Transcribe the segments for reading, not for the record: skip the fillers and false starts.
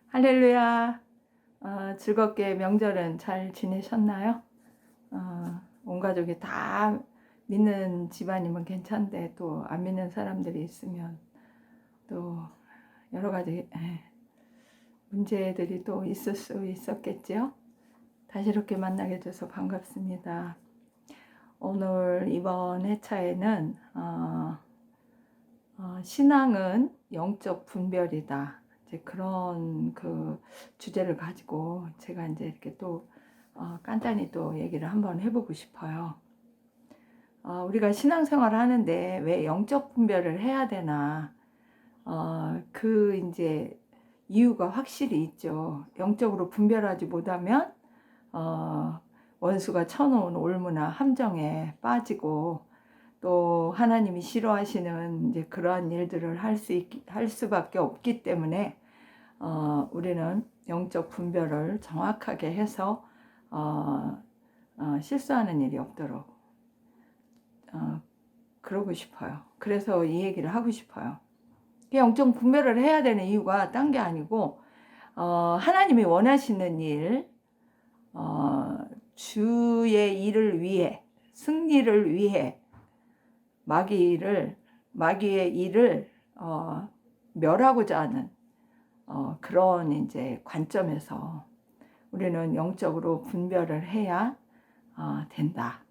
할렐루야. 즐겁게 명절은 잘 지내셨나요? 온 가족이 다 믿는 집안이면 괜찮은데 또 안 믿는 사람들이 있으면 또 여러 가지 문제들이 또 있을 수 있었겠죠. 다시 이렇게 만나게 돼서 반갑습니다. 오늘 이번 회차에는 신앙은 영적 분별이다. 이제 그런 그 주제를 가지고 제가 이제 이렇게 또 간단히 또 얘기를 한번 해보고 싶어요. 우리가 신앙생활을 하는데 왜 영적 분별을 해야 되나? 그 이제 이유가 확실히 있죠. 영적으로 분별하지 못하면 원수가 쳐놓은 올무나 함정에 빠지고 또 하나님이 싫어하시는 이제 그러한 일들을 할 수밖에 없기 때문에 우리는 영적 분별을 정확하게 해서 실수하는 일이 없도록 그러고 싶어요. 그래서 이 얘기를 하고 싶어요. 영적 분별을 해야 되는 이유가 딴 게 아니고 하나님이 원하시는 일, 주의 일을 위해, 승리를 위해 마귀의 일을 멸하고자 하는 그런 이제 관점에서 우리는 영적으로 분별을 해야 된다.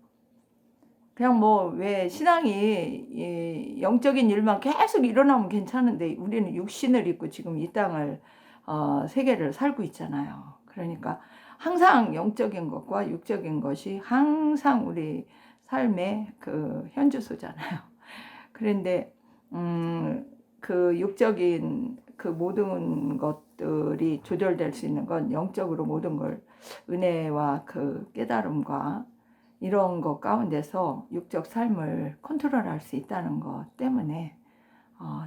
그냥 뭐 왜 신앙이 영적인 일만 계속 일어나면 괜찮은데 우리는 육신을 입고 지금 이 땅을 세계를 살고 있잖아요. 그러니까 항상 영적인 것과 육적인 것이 항상 우리 삶의 그 현주소잖아요. 그런데 그 육적인 그 모든 것들이 조절될 수 있는 건 영적으로 모든 걸 은혜와 그 깨달음과 이런 것 가운데서 육적 삶을 컨트롤할 수 있다는 것 때문에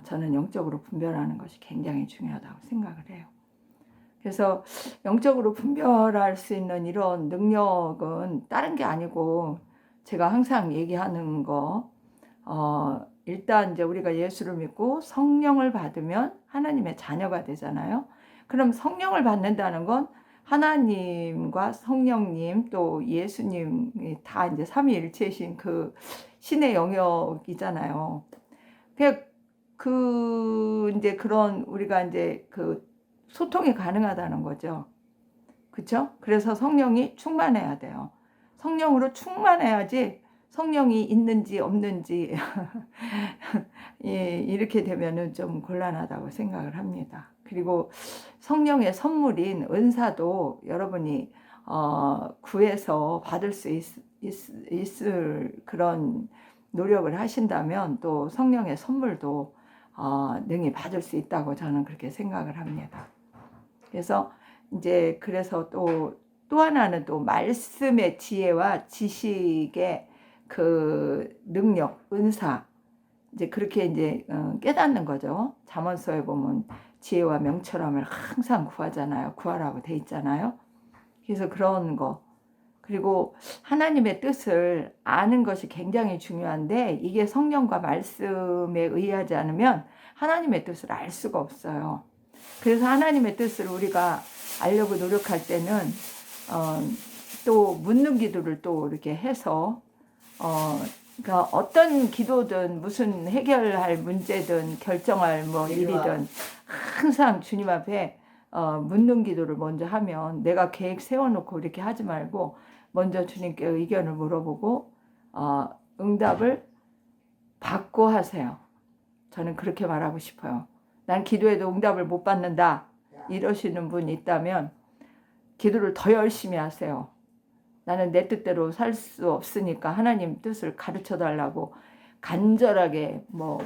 저는 영적으로 분별하는 것이 굉장히 중요하다고 생각을 해요. 그래서 영적으로 분별할 수 있는 이런 능력은 다른 게 아니고 제가 항상 얘기하는 거 일단 이제 우리가 예수를 믿고 성령을 받으면 하나님의 자녀가 되잖아요. 그럼 성령을 받는다는 건 하나님과 성령님 또 예수님이 다 이제 삼위일체이신 그 신의 영역이잖아요. 그 이제 그런 우리가 이제 그 소통이 가능하다는 거죠. 그렇죠? 그래서 성령이 충만해야 돼요. 성령으로 충만해야지 성령이 있는지 없는지 이렇게 되면은 좀 곤란하다고 생각을 합니다. 그리고 성령의 선물인 은사도 여러분이 구해서 받을 수 있을 그런 노력을 하신다면 또 성령의 선물도 능히 받을 수 있다고 저는 그렇게 생각을 합니다. 그래서 이제 그래서 또 하나는 또 말씀의 지혜와 지식의 그 능력, 은사 이제 그렇게 이제 깨닫는 거죠. 잠언서에 보면 지혜와 명철함을 항상 구하잖아요. 구하라고 돼 있잖아요. 그래서 그런 거 그리고 하나님의 뜻을 아는 것이 굉장히 중요한데 이게 성령과 말씀에 의하지 않으면 하나님의 뜻을 알 수가 없어요. 그래서 하나님의 뜻을 우리가 알려고 노력할 때는 또 묻는 기도를 또 이렇게 해서 그러니까 어떤 기도든 무슨 해결할 문제든 결정할 뭐 일이든 항상 주님 앞에 묻는 기도를 먼저 하면 내가 계획 세워놓고 이렇게 하지 말고 먼저 주님께 의견을 물어보고 응답을 받고 하세요. 저는 그렇게 말하고 싶어요. 난 기도해도 응답을 못 받는다 이러시는 분이 있다면 기도를 더 열심히 하세요. 나는 내 뜻대로 살 수 없으니까 하나님 뜻을 가르쳐 달라고 간절하게 뭐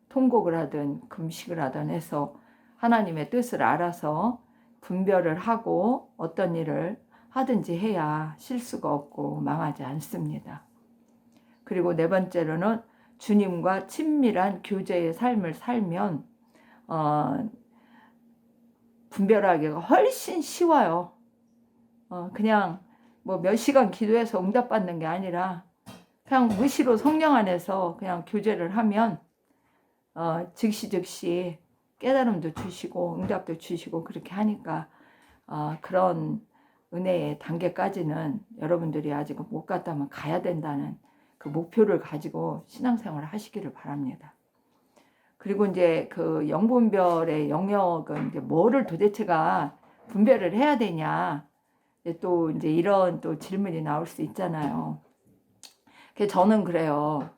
통곡을 하든 금식을 하든 해서 하나님의 뜻을 알아서 분별을 하고 어떤 일을 하든지 해야 실수가 없고 망하지 않습니다. 그리고 네 번째로는 주님과 친밀한 교제의 삶을 살면 분별하기가 훨씬 쉬워요. 그냥 뭐 몇 시간 기도해서 응답받는 게 아니라 그냥 무시로 성령 안에서 그냥 교제를 하면 즉시 깨달음도 주시고 응답도 주시고 그렇게 하니까 그런 은혜의 단계까지는 여러분들이 아직 못 갔다면 가야 된다는 그 목표를 가지고 신앙생활을 하시기를 바랍니다. 그리고 이제 그 영분별의 영역은 이제 뭐를 도대체가 분별을 해야 되냐, 또 이제 이런 또 질문이 나올 수 있잖아요. 저는 그래요.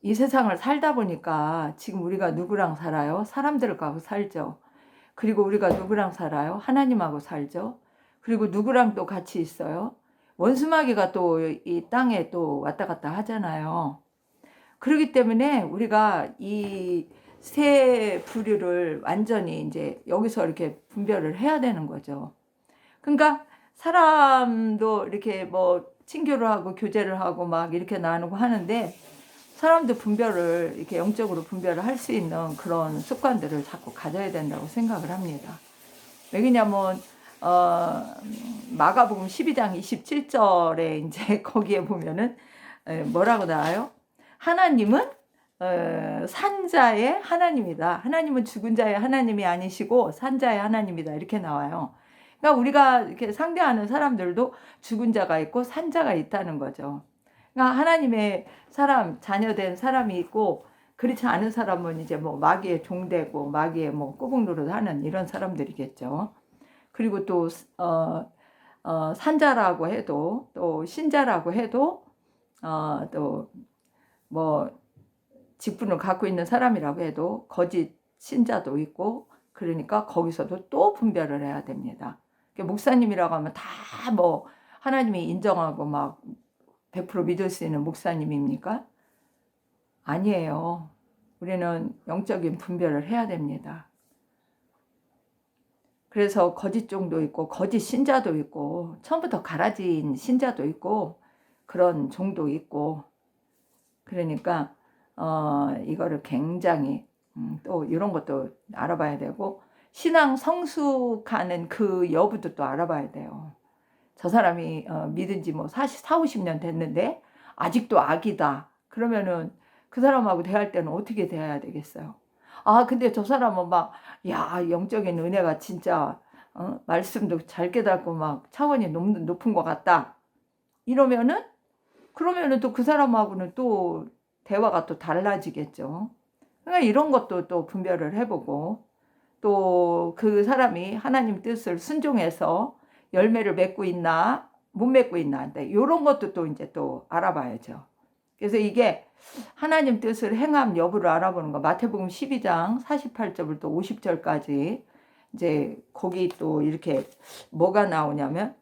이 세상을 살다 보니까 지금 우리가 누구랑 살아요? 사람들하고 살죠. 그리고 우리가 누구랑 살아요? 하나님하고 살죠. 그리고 누구랑 또 같이 있어요? 원수마귀가 또 이 땅에 또 왔다 갔다 하잖아요. 그렇기 때문에 우리가 이 세 부류를 완전히 이제 여기서 이렇게 분별을 해야 되는 거죠. 그러니까 사람도 이렇게 뭐 친교를 하고 교제를 하고 막 이렇게 나누고 하는데 사람도 분별을 이렇게 영적으로 분별을 할 수 있는 그런 습관들을 자꾸 가져야 된다고 생각을 합니다. 왜냐면 마가복음 12장 27절에 이제 거기에 보면은 뭐라고 나와요? 하나님은 산자의 하나님이다. 하나님은 죽은 자의 하나님이 아니시고 산자의 하나님이다. 이렇게 나와요. 그러니까 우리가 이렇게 상대하는 사람들도 죽은 자가 있고 산자가 있다는 거죠. 그러니까 하나님의 사람, 자녀된 사람이 있고 그렇지 않은 사람은 이제 뭐 마귀의 종되고 마귀의 뭐 꾸벅노릇 하는 이런 사람들이겠죠. 그리고 또 산자라고 해도 또 신자라고 해도 또 뭐 직분을 갖고 있는 사람이라고 해도 거짓 신자도 있고 그러니까 거기서도 또 분별을 해야 됩니다. 목사님이라고 하면 다 뭐 하나님이 인정하고 막 100% 믿을 수 있는 목사님입니까? 아니에요. 우리는 영적인 분별을 해야 됩니다. 그래서 거짓 종도 있고 거짓 신자도 있고 처음부터 갈아진 신자도 있고 그런 종도 있고 그러니까 이거를 굉장히 또 이런 것도 알아봐야 되고 신앙 성숙하는 그 여부도 또 알아봐야 돼요. 저 사람이 믿은 지 뭐 40, 50년 됐는데 아직도 악이다. 그러면은 그 사람하고 대할 때는 어떻게 대해야 되겠어요? 근데 저 사람은 막, 야, 영적인 은혜가 진짜, 말씀도 잘 깨닫고 막 차원이 높은 것 같다. 이러면은, 그러면은 또 그 사람하고는 또 대화가 또 달라지겠죠. 그러니까 이런 것도 또 분별을 해보고, 또 그 사람이 하나님 뜻을 순종해서 열매를 맺고 있나, 못 맺고 있나, 이런 것도 또 이제 또 알아봐야죠. 그래서 이게 하나님 뜻을 행함 여부를 알아보는 거. 마태복음 12장 48절부터 50절까지 이제 거기 또 이렇게 뭐가 나오냐면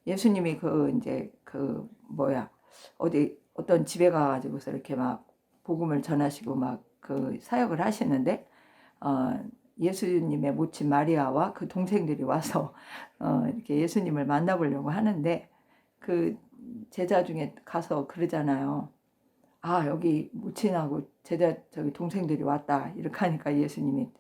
예수님이 그 이제 그 뭐야 어디 어떤 집에 가가지고서 이렇게 막 복음을 전하시고 막 그 사역을 하시는데 예수님의 모친 마리아와 그 동생들이 와서 이렇게 예수님을 만나보려고 하는데 그 제자 중에 가서 그러잖아요. 여기 모친하고 제자 저기 동생들이 왔다. 이렇게 하니까 예수님이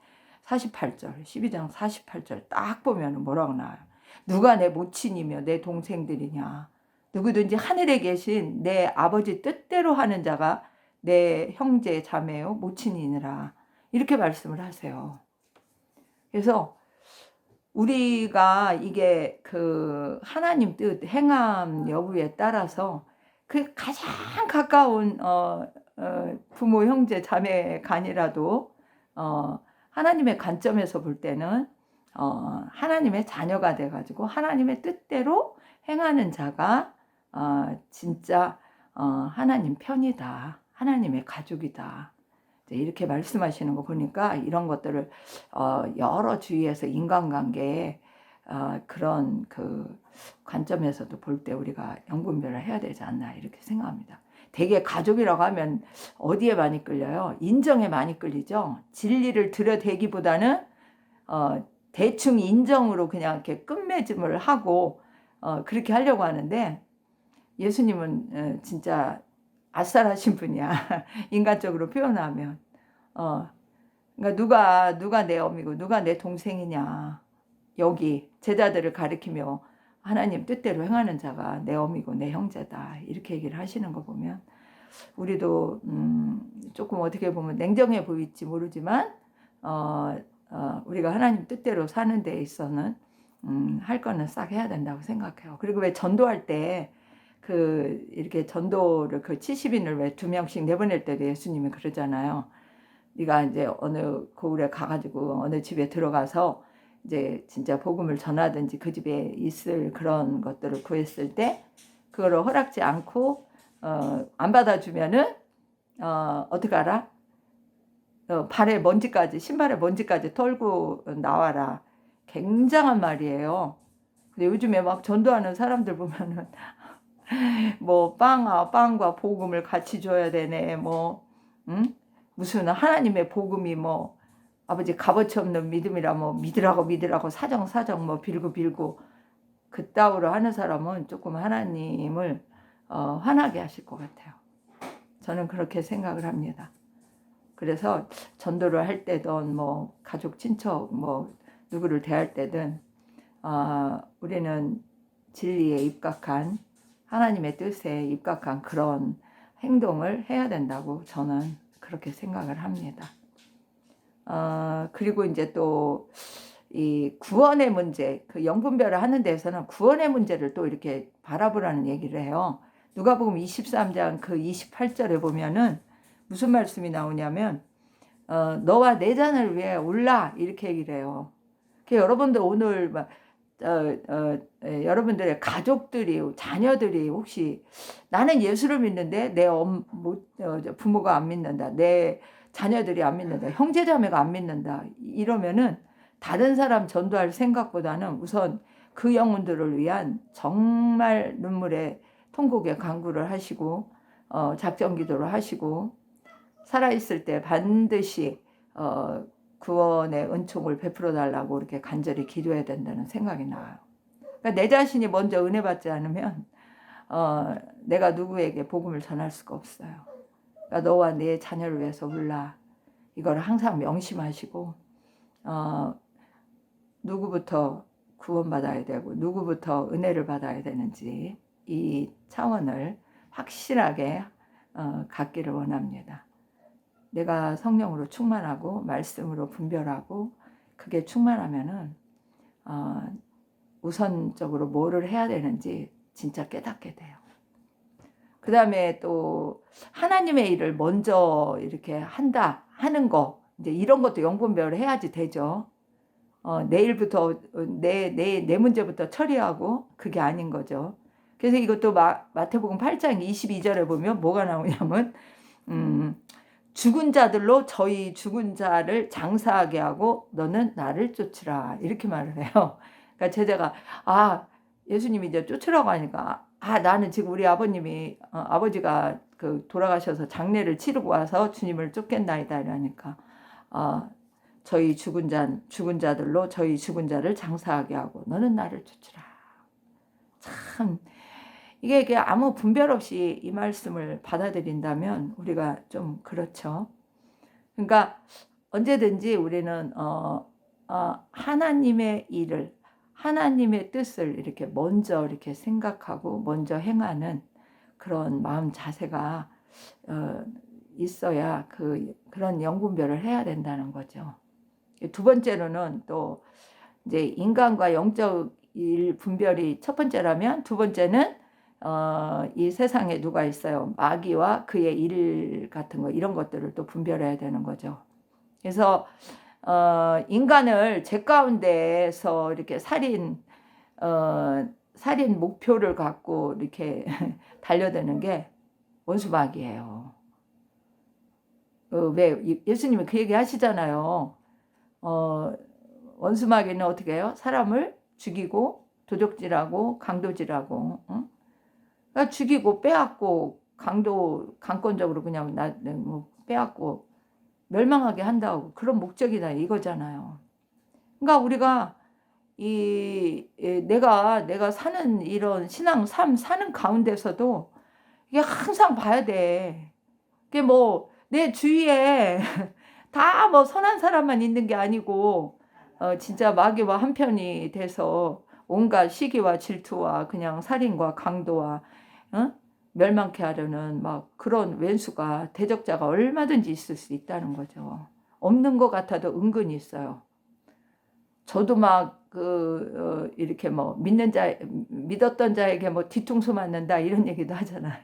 48절, 12장 48절 딱 보면 뭐라고 나와요. 누가 내 모친이며 내 동생들이냐. 누구든지 하늘에 계신 내 아버지 뜻대로 하는 자가 내 형제 자매요 모친이니라. 이렇게 말씀을 하세요. 그래서 우리가 이게 그 하나님 뜻 행함 여부에 따라서 그 가장 가까운 부모 형제 자매 간이라도 하나님의 관점에서 볼 때는 하나님의 자녀가 돼가지고 하나님의 뜻대로 행하는 자가 진짜 하나님 편이다. 하나님의 가족이다. 이렇게 말씀하시는 거 보니까 이런 것들을 여러 주위에서 인간관계에 그런 그 관점에서도 볼 때 우리가 영분별을 해야 되지 않나 이렇게 생각합니다. 되게 가족이라고 하면 어디에 많이 끌려요? 인정에 많이 끌리죠. 진리를 들여대기보다는 대충 인정으로 그냥 이렇게 끝맺음을 하고 그렇게 하려고 하는데 예수님은 진짜 아싸라신 분이야. 인간적으로 표현하면. 그러니까 누가 내 어미고 누가 내 동생이냐. 여기 제자들을 가리키며 하나님 뜻대로 행하는 자가 내 어미고 내 형제다. 이렇게 얘기를 하시는 거 보면 우리도 조금 어떻게 보면 냉정해 보일지 모르지만 우리가 하나님 뜻대로 사는 데 있어서는 할 거는 싹 해야 된다고 생각해요. 그리고 왜 전도할 때 이렇게 전도를 70인을 왜 2명씩 내보낼 때도 예수님이 그러잖아요. 네가 이제 어느 고을에 가가지고 어느 집에 들어가서 이제 진짜 복음을 전하든지 그 집에 있을 그런 것들을 구했을 때 그거를 허락지 않고 안 받아주면은 어떻게 알아? 발에 먼지까지, 신발에 먼지까지 털고 나와라. 굉장한 말이에요. 근데 요즘에 막 전도하는 사람들 보면은 뭐 빵과 복음을 같이 줘야 되네. 뭐 무슨 하나님의 복음이 뭐 아버지 값어치 없는 믿음이라 뭐 믿으라고 사정 뭐 빌고 그따위로 하는 사람은 조금 하나님을 화나게 하실 것 같아요. 저는 그렇게 생각을 합니다. 그래서 전도를 할 때든 뭐 가족 친척 뭐 누구를 대할 때든 우리는 진리에 입각한 하나님의 뜻에 입각한 그런 행동을 해야 된다고 저는 그렇게 생각을 합니다. 그리고 이제 또 이 구원의 문제, 그 영분별을 하는 데서는 구원의 문제를 또 이렇게 바라보라는 얘기를 해요. 누가복음 23장 그 28절에 보면은 무슨 말씀이 나오냐면 너와 내 자녀를 위해 울라 이렇게 얘기를 해요. 여러분들 오늘 여러분들의 가족들이 자녀들이 혹시 나는 예수를 믿는데 내 부모가 안 믿는다, 내 자녀들이 안 믿는다, 형제자매가 안 믿는다 이러면은 다른 사람 전도할 생각보다는 우선 그 영혼들을 위한 정말 눈물의 통곡의 간구를 하시고 작정 기도를 하시고 살아있을 때 반드시 구원의 은총을 베풀어 달라고 이렇게 간절히 기도해야 된다는 생각이 나요. 그러니까 내 자신이 먼저 은혜 받지 않으면 내가 누구에게 복음을 전할 수가 없어요. 그러니까 너와 내 자녀를 위해서 울라. 이걸 항상 명심하시고 누구부터 구원받아야 되고 누구부터 은혜를 받아야 되는지 이 차원을 확실하게 갖기를 원합니다. 내가 성령으로 충만하고 말씀으로 분별하고 그게 충만하면은 우선적으로 뭐를 해야 되는지 진짜 깨닫게 돼요. 그 다음에 또 하나님의 일을 먼저 이렇게 하는 거 이제 이런 것도 영분별을 해야지 되죠. 내일부터 내 문제부터 처리하고 그게 아닌 거죠. 그래서 이것도 마태복음 8장 22절에 보면 뭐가 나오냐면 죽은 자들로 저희 죽은 자를 장사하게 하고 너는 나를 쫓으라 이렇게 말을 해요. 그러니까 제자가 예수님이 이제 쫓으라고 하니까 나는 지금 우리 아버님이 아버지가 돌아가셔서 장례를 치르고 와서 주님을 쫓겠나이다 이러니까 저희 죽은 자들로 저희 죽은 자를 장사하게 하고 너는 나를 쫓으라. 참 이게 아무 분별 없이 이 말씀을 받아들인다면 우리가 좀 그렇죠. 그러니까 언제든지 우리는 하나님의 일을 하나님의 뜻을 이렇게 먼저 이렇게 생각하고 먼저 행하는 그런 마음 자세가 있어야 그런 영분별을 해야 된다는 거죠. 두 번째로는 또 이제 인간과 영적 일 분별이 첫 번째라면 두 번째는 이 세상에 누가 있어요. 마귀와 그의 일 같은 거 이런 것들을 또 분별해야 되는 거죠. 그래서 인간을 죄 가운데에서 이렇게 살인 목표를 갖고 이렇게 달려드는 게 원수 마귀예요. 왜 예수님이 그 얘기 하시잖아요. 원수 마귀는 어떻게 해요? 사람을 죽이고 도적질하고 강도질하고 그러니까 죽이고 빼앗고 강권적으로 그냥 빼앗고 멸망하게 한다고 그런 목적이다 이거잖아요. 그러니까 우리가 내가 사는 이런 신앙 삶 사는 가운데서도 이게 항상 봐야 돼. 이게 뭐 내 주위에 다 뭐 선한 사람만 있는 게 아니고 진짜 마귀와 한편이 돼서 온갖 시기와 질투와 그냥 살인과 강도와 멸망케 하려는 막 그런 왼수가 대적자가 얼마든지 있을 수 있다는 거죠. 없는 것 같아도 은근히 있어요. 저도 막 이렇게 뭐 믿었던 자에게 뭐 뒤통수 맞는다 이런 얘기도 하잖아요.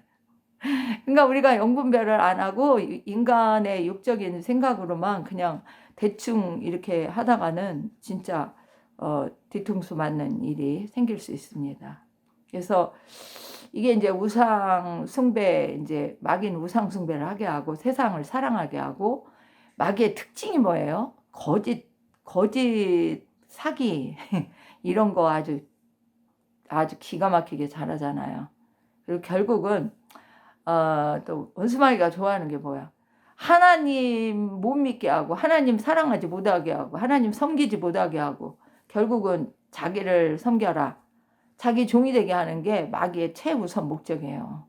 그러니까 우리가 영분별을 안 하고 인간의 육적인 생각으로만 그냥 대충 이렇게 하다가는 진짜 뒤통수 맞는 일이 생길 수 있습니다. 그래서 이게 이제 우상 숭배, 이제 마귀는 우상 숭배를 하게 하고 세상을 사랑하게 하고, 마귀의 특징이 뭐예요? 거짓 사기 이런 거 아주 기가 막히게 잘하잖아요. 그리고 결국은 또 원수마귀가 좋아하는 게 뭐야? 하나님 못 믿게 하고, 하나님 사랑하지 못하게 하고, 하나님 섬기지 못하게 하고, 결국은 자기를 섬겨라, 자기 종이 되게 하는 게 마귀의 최우선 목적이에요.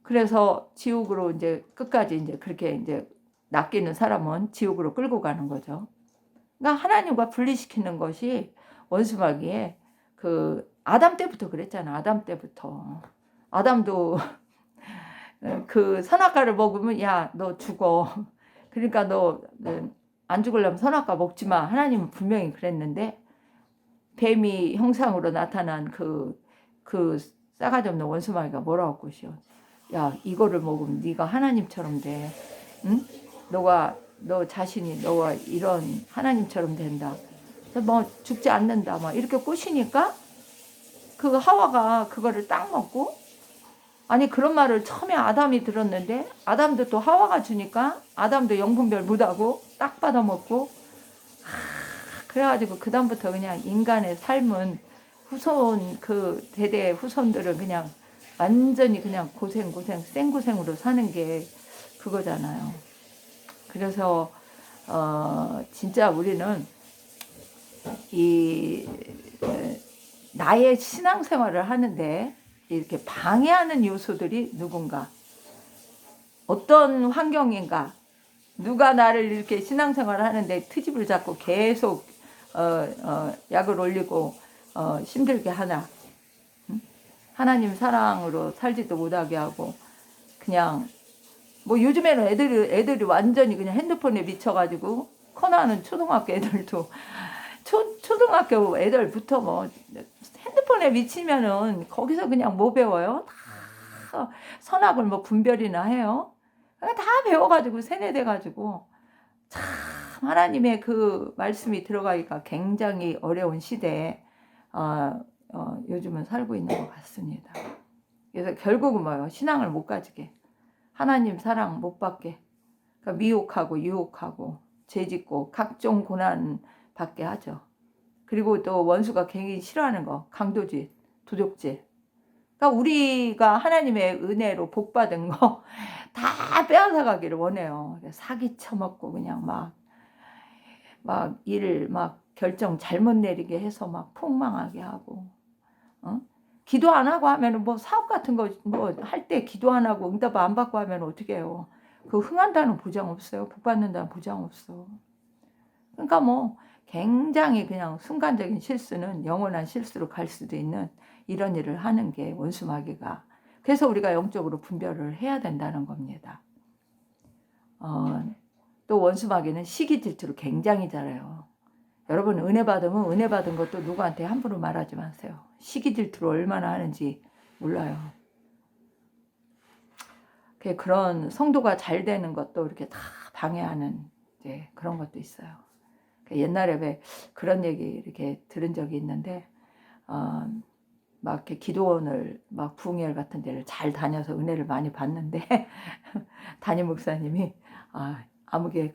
그래서 지옥으로 이제 끝까지 이제 그렇게 이제 낚이는 사람은 지옥으로 끌고 가는 거죠. 그러니까 하나님과 분리시키는 것이 원수마귀의 아담 때부터 그랬잖아. 아담 때부터. 아담도 그 선악과를 먹으면 야, 너 죽어. 그러니까 너 안 죽으려면 선악과 먹지 마. 하나님은 분명히 그랬는데, 뱀이 형상으로 나타난 그 싸가지 없는 원수마귀가 뭐라고 꼬시오. 야, 이거를 먹으면 네가 하나님처럼 돼. 응? 너 자신이 너가 이런 하나님처럼 된다. 뭐 죽지 않는다. 막 이렇게 꼬시니까 그 하와가 그거를 딱 먹고, 아니 그런 말을 처음에 아담이 들었는데, 아담도 또 하와가 주니까 아담도 영분별 못하고 딱 받아먹고, 그래가지고 그 다음부터 그냥 인간의 삶은 후손 대대 후손들은 그냥 완전히 그냥 생고생으로 사는 게 그거잖아요. 그래서 진짜 우리는 이 나의 신앙생활을 하는데 이렇게 방해하는 요소들이 누군가, 어떤 환경인가, 누가 나를 이렇게 신앙생활을 하는데 트집을 잡고 계속 약을 올리고 힘들게 하나. 하나님 사랑으로 살지도 못하게 하고, 그냥 뭐 요즘에는 애들이 완전히 그냥 핸드폰에 미쳐가지고, 커나는 초등학교 애들도 초등학교 애들부터 뭐 핸드폰에 미치면은 거기서 그냥 뭐 배워요? 다 선악을 뭐 분별이나 해요. 다 배워가지고 세뇌돼가지고 참 하나님의 그 말씀이 들어가기가 굉장히 어려운 시대에 요즘은 살고 있는 것 같습니다. 그래서 결국은 뭐예요? 신앙을 못 가지게, 하나님 사랑 못 받게, 그러니까 미혹하고 유혹하고 죄짓고 각종 고난 받게 하죠. 그리고 또 원수가 굉장히 싫어하는 거, 강도질, 도적질. 그러니까 우리가 하나님의 은혜로 복 받은 거 다 빼앗아 가기를 원해요. 사기 쳐먹고 그냥 막 일을 막 결정 잘못 내리게 해서 막 폭망하게 하고, 기도 안 하고 하면은 뭐 사업 같은 거 뭐 할 때 기도 안 하고 응답 안 받고 하면 어떻게 해요? 그 흥한다는 보장 없어요. 복 받는다는 보장 없어. 그러니까 뭐 굉장히 그냥 순간적인 실수는 영원한 실수로 갈 수도 있는 이런 일을 하는 게 원수마귀가. 그래서 우리가 영적으로 분별을 해야 된다는 겁니다. 또 원수마귀는 시기 질투를 굉장히 잘해요. 여러분 은혜 받으면 은혜 받은 것도 누구한테 함부로 말하지 마세요. 시기 질투를 얼마나 하는지 몰라요. 그런 성도가 잘 되는 것도 이렇게 다 방해하는 이제 그런 것도 있어요. 옛날에 왜 그런 얘기 이렇게 들은 적이 있는데, 막 이렇게 기도원을 막 부흥회를 같은 데를 잘 다녀서 은혜를 많이 받는데 담임 목사님이 아무개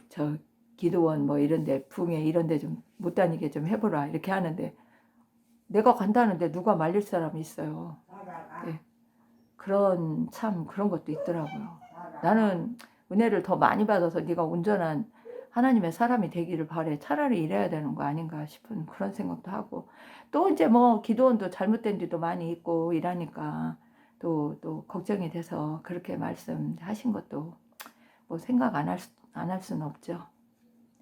저 기도원 뭐 이런데 부흥회 이런데 좀 못 다니게 좀 해보라 이렇게 하는데, 내가 간다는데 누가 말릴 사람이 있어요. 네. 그런 것도 있더라고요. 나는 은혜를 더 많이 받아서 네가 온전한 하나님의 사람이 되기를 바래. 차라리 이래야 되는 거 아닌가 싶은 그런 생각도 하고, 또 이제 뭐 기도원도 잘못된 데도 많이 있고 이러니까 또 걱정이 돼서 그렇게 말씀하신 것도 뭐 생각 안 할 수는 없죠.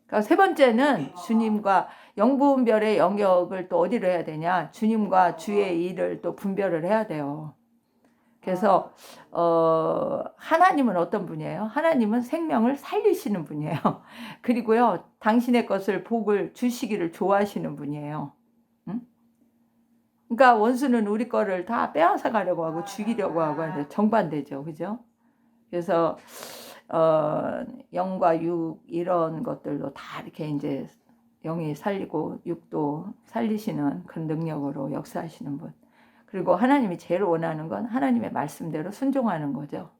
그러니까 세 번째는 주님과 영분별의 영역을 또 어디로 해야 되냐? 주님과 주의 일을 또 분별을 해야 돼요. 그래서 하나님은 어떤 분이에요? 하나님은 생명을 살리시는 분이에요. 그리고요, 당신의 것을 복을 주시기를 좋아하시는 분이에요. 응? 그러니까 원수는 우리 거를 다 빼앗아 가려고 하고 죽이려고 하고 하는데 정반대죠. 그죠? 그래서 영과 육 이런 것들도 다 이렇게 이제 영이 살리고 육도 살리시는 그런 능력으로 역사하시는 분. 그리고 하나님이 제일 원하는 건 하나님의 말씀대로 순종하는 거죠.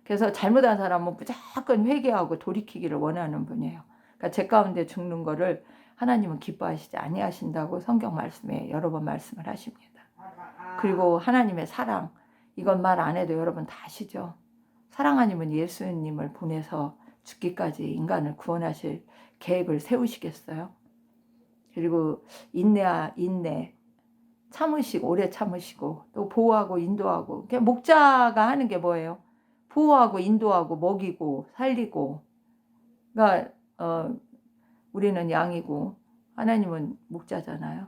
그래서 잘못한 사람은 무조건 회개하고 돌이키기를 원하는 분이에요. 그러니까 제 가운데 죽는 거를 하나님은 기뻐하시지 아니하신다고 성경 말씀에 여러 번 말씀을 하십니다. 그리고 하나님의 사랑, 이건 말 안 해도 여러분 다 아시죠? 사랑 아니면 예수님을 보내서 죽기까지 인간을 구원하실 계획을 세우시겠어요? 그리고 인내, 참으시고 오래 참으시고 또 보호하고 인도하고. 목자가 하는 게 뭐예요? 보호하고 인도하고 먹이고 살리고. 그러니까 우리는 양이고 하나님은 목자잖아요.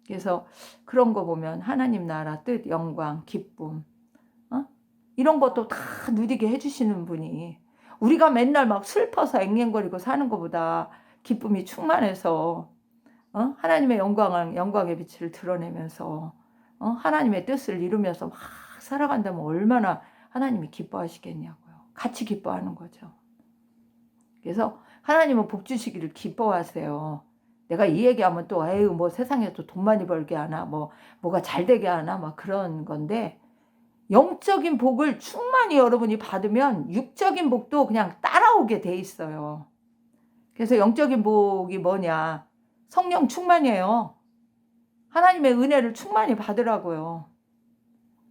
그래서 그런 거 보면 하나님 나라 뜻, 영광, 기쁨, 이런 것도 다 누리게 해주시는 분이, 우리가 맨날 막 슬퍼서 앵앵거리고 사는 것보다 기쁨이 충만해서 하나님의 영광의 빛을 드러내면서 하나님의 뜻을 이루면서 막 살아간다면 얼마나 하나님이 기뻐하시겠냐고요. 같이 기뻐하는 거죠. 그래서 하나님은 복 주시기를 기뻐하세요. 내가 이 얘기하면 또 에휴 뭐 세상에 또 돈 많이 벌게 하나 뭐가 잘 되게 하나 막 그런 건데, 영적인 복을 충만히 여러분이 받으면 육적인 복도 그냥 따라오게 돼 있어요. 그래서 영적인 복이 뭐냐? 성령 충만이에요. 하나님의 은혜를 충만히 받으라고요.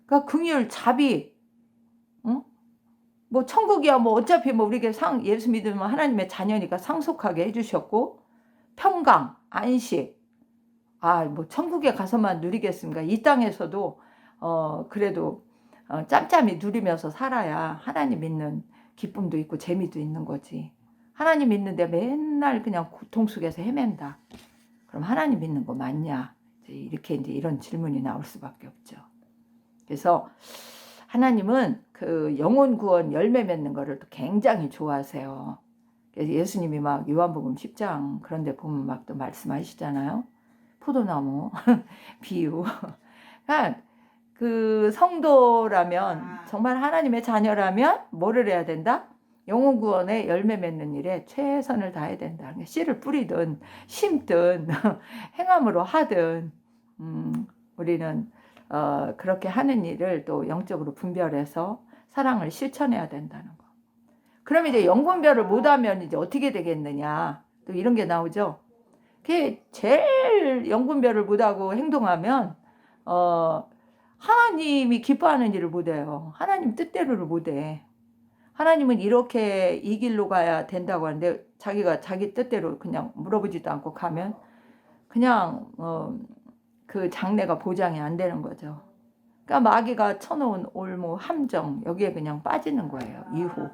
그러니까 긍휼, 자비, 응? 뭐 천국이야 뭐 어차피 뭐 우리에게 예수 믿으면 하나님의 자녀니까 상속하게 해주셨고, 평강, 안식, 뭐 천국에 가서만 누리겠습니까? 이 땅에서도 그래도 짬짬이 누리면서 살아야 하나님 믿는 기쁨도 있고 재미도 있는 거지. 하나님 믿는데 맨날 그냥 고통 속에서 헤맨다. 그럼 하나님 믿는 거 맞냐? 이렇게 이제 이런 질문이 나올 수밖에 없죠. 그래서 하나님은 그 영혼 구원 열매 맺는 거를 또 굉장히 좋아하세요. 그래서 예수님이 막 요한복음 10장 그런 데 보면 막 또 말씀하시잖아요. 포도나무 비유. 그러니까 그 성도라면, 정말 하나님의 자녀라면 뭐를 해야 된다? 영혼 구원에 열매 맺는 일에 최선을 다해야 된다. 씨를 뿌리든 심든 행함으로 하든 우리는 그렇게 하는 일을 또 영적으로 분별해서 사랑을 실천해야 된다는 거. 그럼 이제 영분별을 못하면 이제 어떻게 되겠느냐? 또 이런 게 나오죠. 그게 제일 영분별을 못하고 행동하면 하나님이 기뻐하는 일을 못해요. 하나님 뜻대로를 못해. 하나님은 이렇게 이 길로 가야 된다고 하는데 자기가 자기 뜻대로 그냥 물어보지도 않고 가면 그냥 그 장래가 보장이 안 되는 거죠. 그러니까 마귀가 쳐놓은 올무, 함정 여기에 그냥 빠지는 거예요. 이후.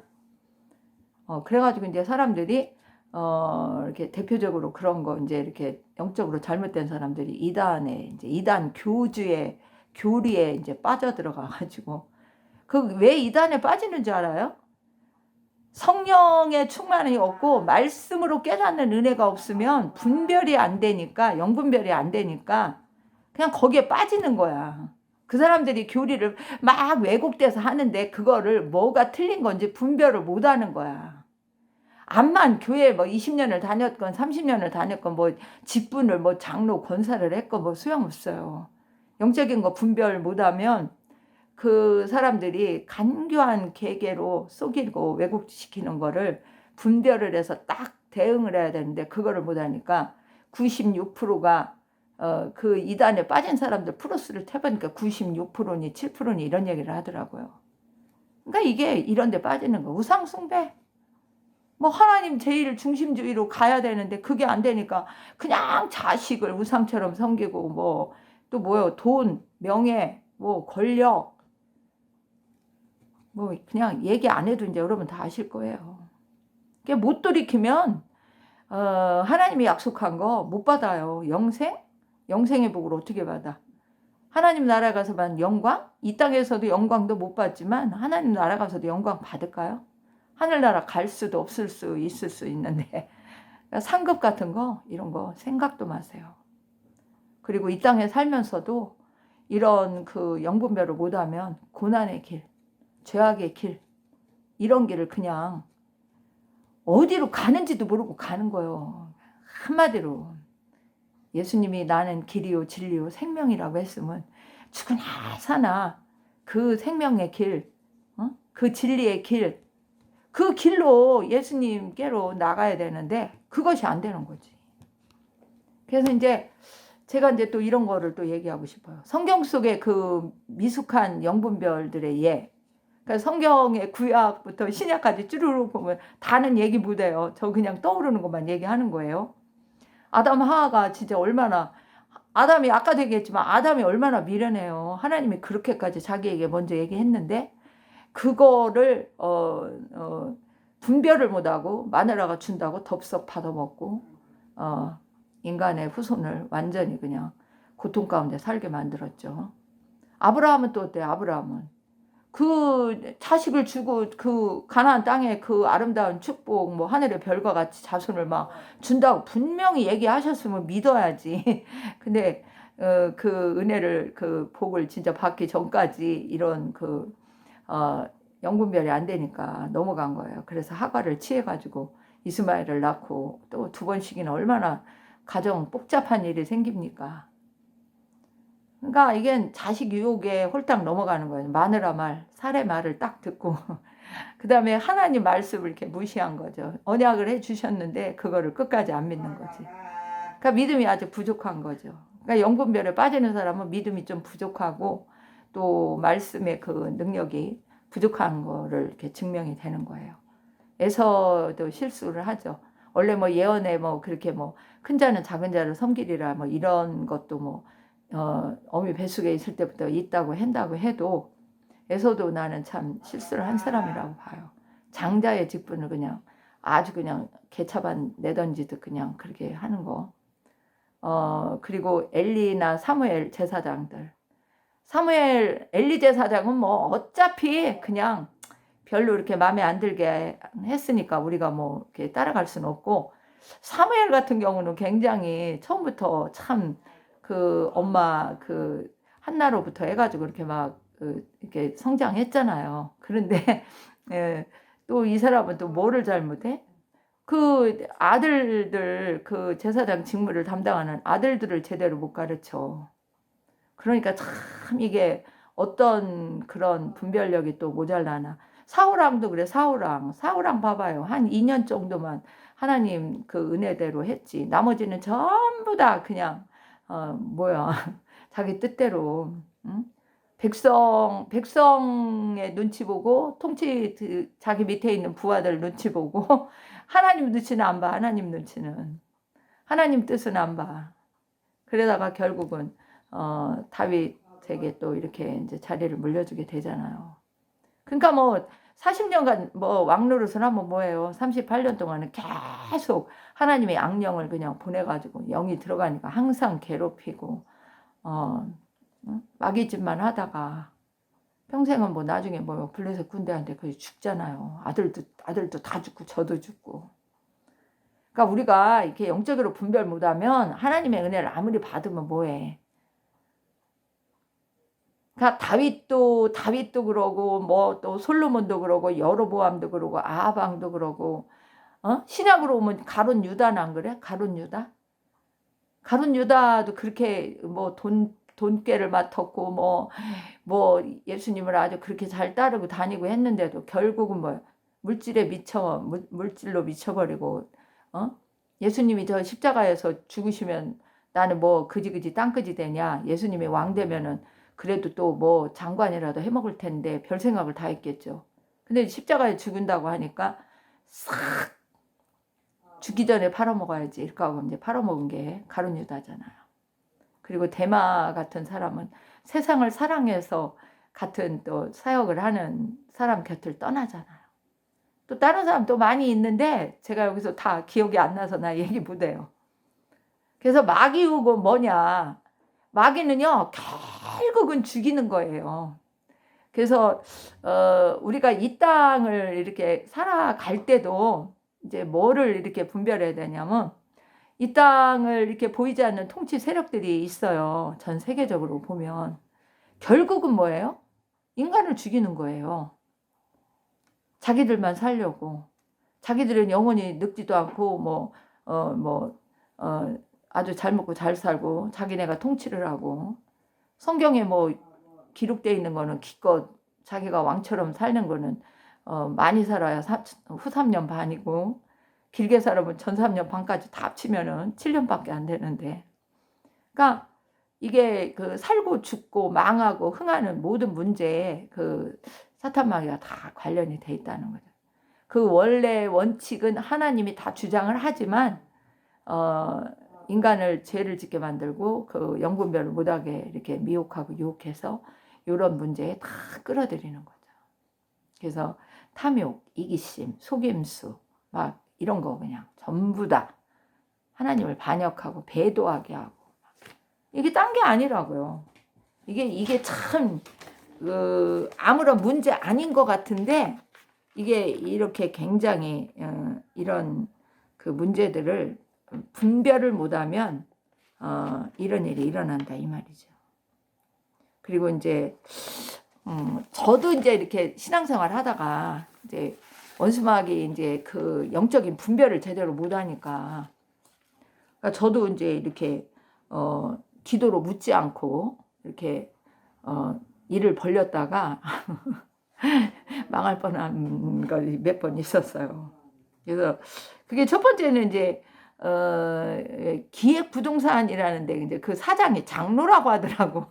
그래가지고 이제 사람들이 이렇게 대표적으로 그런 거 이제 이렇게 영적으로 잘못된 사람들이 이단 교리에 이제 빠져들어가가지고, 그 왜 이단에 빠지는 줄 알아요? 성령의 충만이 없고 말씀으로 깨닫는 은혜가 없으면 분별이 안 되니까, 영분별이 안 되니까 그냥 거기에 빠지는 거야. 그 사람들이 교리를 막 왜곡돼서 하는데 그거를 뭐가 틀린 건지 분별을 못 하는 거야. 암만 교회 뭐 20년을 다녔건 30년을 다녔건 뭐 직분을 뭐 장로 권사를 했건 뭐 소용없어요. 영적인 거 분별 못하면 그 사람들이 간교한 계계로 속이고 왜곡시키는 거를 분별을 해서 딱 대응을 해야 되는데 그거를 못하니까 96%가 그 이단에 빠진 사람들 플러스를 태보니까 96%니 7%니 이런 얘기를 하더라고요. 그러니까 이게 이런 데 빠지는 거. 우상숭배. 뭐 하나님 제일 중심주의로 가야 되는데 그게 안 되니까 그냥 자식을 우상처럼 섬기고 뭐 또 뭐요? 돈, 명예, 뭐 권력, 뭐 그냥 얘기 안 해도 이제 여러분 다 아실 거예요. 못 돌이키면 하나님이 약속한 거 못 받아요. 영생의 복을 어떻게 받아? 하나님 나라 가서만 영광? 이 땅에서도 영광도 못 받지만 하나님 나라 가서도 영광 받을까요? 하늘나라 갈 수도 없을 수 있을 수 있는데 그러니까 상급 같은 거 이런 거 생각도 마세요. 그리고 이 땅에 살면서도 이런 그 영분별을 못하면 고난의 길, 죄악의 길 이런 길을 그냥 어디로 가는지도 모르고 가는 거예요. 한마디로 예수님이 나는 길이요 진리요 생명이라고 했으면 죽으나 사나 그 생명의 길, 그 진리의 길, 그 길로 예수님께로 나가야 되는데 그것이 안 되는 거지. 그래서 이제 제가 이제 또 이런 거를 또 얘기하고 싶어요. 성경 속의 그 미숙한 영분별들의 예. 그러니까 성경의 구약부터 신약까지 쭈루룩 보면 다는 얘기 못해요. 저 그냥 떠오르는 것만 얘기하는 거예요. 아담 하하가 진짜 얼마나 아담이 아까도 얘기했지만 아담이 얼마나 미련해요. 하나님이 그렇게까지 자기에게 먼저 얘기했는데 그거를 분별을 못하고 마누라가 준다고 덥석 받아먹고 인간의 후손을 완전히 그냥 고통 가운데 살게 만들었죠. 아브라함은 또 어때요? 아브라함은 그 자식을 주고 그 가나안 땅에 그 아름다운 축복 뭐 하늘의 별과 같이 자손을 막 준다고 분명히 얘기하셨으면 믿어야지. 근데 그 은혜를 그 복을 진짜 받기 전까지 이런 그 영분별이 안 되니까 넘어간 거예요. 그래서 하가를 취해가지고 이스마엘을 낳고 또 두 번씩이나 얼마나 가정 복잡한 일이 생깁니까? 그러니까 이게 자식 유혹에 홀딱 넘어가는 거예요. 마누라 말, 사례 말을 딱 듣고 그 다음에 하나님 말씀을 이렇게 무시한 거죠. 언약을 해주셨는데 그거를 끝까지 안 믿는 거지. 그러니까 믿음이 아주 부족한 거죠. 그러니까 영분별에 빠지는 사람은 믿음이 좀 부족하고 또 말씀의 그 능력이 부족한 거를 이렇게 증명이 되는 거예요. 에서도 실수를 하죠. 원래 뭐 예언에 뭐 그렇게 뭐 큰 자는 작은 자를 섬기리라 뭐 이런 것도 뭐 어미 뱃속에 있을 때부터 있다고 한다고 해도 에서도 나는 참 실수를 한 사람이라고 봐요. 장자의 직분을 그냥 아주 그냥 개차반 내던지듯 그냥 그렇게 하는 거. 그리고 엘리나 사무엘 제사장들. 엘리 제사장은 뭐 어차피 그냥 별로 이렇게 마음에 안 들게 했으니까 우리가 뭐 이렇게 따라갈 수는 없고 사무엘 같은 경우는 굉장히 처음부터 참 그 엄마 그 한나로부터 해가지고 이렇게 막 이렇게 성장했잖아요. 그런데 예, 또 이 사람은 또 뭐를 잘못해? 그 아들들 그 제사장 직무를 담당하는 아들들을 제대로 못 가르쳐. 그러니까 참 이게 어떤 그런 분별력이 또 모자라나. 사울왕도 그래. 사울왕 봐봐요. 한 2년 정도만 하나님 그 은혜대로 했지. 나머지는 전부 다 그냥 뭐야 자기 뜻대로 응? 백성의 눈치 보고 자기 밑에 있는 부하들 눈치 보고 하나님 눈치는 안 봐. 하나님 뜻은 안 봐. 그러다가 결국은 다윗에게 또 이렇게 이제 자리를 물려주게 되잖아요. 그러니까 뭐 40년간 뭐 왕노릇을 하면 뭐예요? 38년 동안은 계속 하나님의 악령을 그냥 보내가지고 영이 들어가니까 항상 괴롭히고 마귀짓만 하다가 평생은 뭐 나중에 뭐 블레셋 군대한테 거의 죽잖아요. 아들도 다 죽고 저도 죽고. 그러니까 우리가 이렇게 영적으로 분별 못하면 하나님의 은혜를 아무리 받으면 뭐해? 그러니까 다윗도 그러고 뭐 또 솔로몬도 그러고 여로보암도 그러고 아합왕도 그러고 신약으로 오면 가룟 유다는 안 그래? 가룟 유다도 그렇게 뭐 돈꾀를 맡았고 뭐 예수님을 아주 그렇게 잘 따르고 다니고 했는데도 결국은 뭐 물질로 미쳐버리고 예수님이 저 십자가에서 죽으시면 나는 뭐 그지 땅끄지 되냐? 예수님이 왕 되면은 그래도 또 뭐 장관이라도 해먹을 텐데 별 생각을 다 했겠죠. 근데 십자가에 죽은다고 하니까 싹 죽기 전에 팔아먹어야지 이렇게 하고 이제 팔아먹은 게 가룟 유다잖아요. 그리고 데마 같은 사람은 세상을 사랑해서 같은 또 사역을 하는 사람 곁을 떠나잖아요. 또 다른 사람 또 많이 있는데 제가 여기서 다 기억이 안 나서 나 얘기 못해요. 그래서 마귀우고 뭐냐? 마귀는요, 결국은 죽이는 거예요. 그래서 우리가 이 땅을 이렇게 살아갈 때도 이제 뭐를 이렇게 분별해야 되냐면, 이 땅을 이렇게 보이지 않는 통치 세력들이 있어요. 전 세계적으로 보면. 결국은 뭐예요? 인간을 죽이는 거예요. 자기들만 살려고. 자기들은 영원히 늙지도 않고 아주 잘 먹고 잘 살고 자기네가 통치를 하고, 성경에 뭐 기록되어 있는 거는 기껏 자기가 왕처럼 사는 거는 많이 살아야 후 3년 반이고, 길게 살아면 전 3년 반까지 다 합치면은 7년밖에 안 되는데, 그러니까 이게 그 살고 죽고 망하고 흥하는 모든 문제에 그 사탄 마귀가 다 관련이 돼 있다는 거죠. 그 원래 원칙은 하나님이 다 주장을 하지만 인간을 죄를 짓게 만들고 그 영분별을 못하게 이렇게 미혹하고 유혹해서 이런 문제에 다 끌어들이는 거죠. 그래서 탐욕, 이기심, 속임수 막 이런 거 그냥 전부 다 하나님을 반역하고 배도하게 하고, 이게 딴 게 아니라고요. 이게 참 아무런 문제 아닌 것 같은데, 이게 이렇게 굉장히 이런 그 문제들을 분별을 못하면 이런 일이 일어난다 이 말이죠. 그리고 이제 저도 이제 이렇게 신앙생활 하다가 이제 원수마귀 이제 그 영적인 분별을 제대로 못하니까, 그러니까 저도 이제 이렇게 기도로 묻지 않고 이렇게 일을 벌렸다가 망할 뻔한 것이 몇 번 있었어요. 그래서 그게 첫 번째는 이제 기획부동산이라는데 이제 그 사장이 장로라고 하더라고.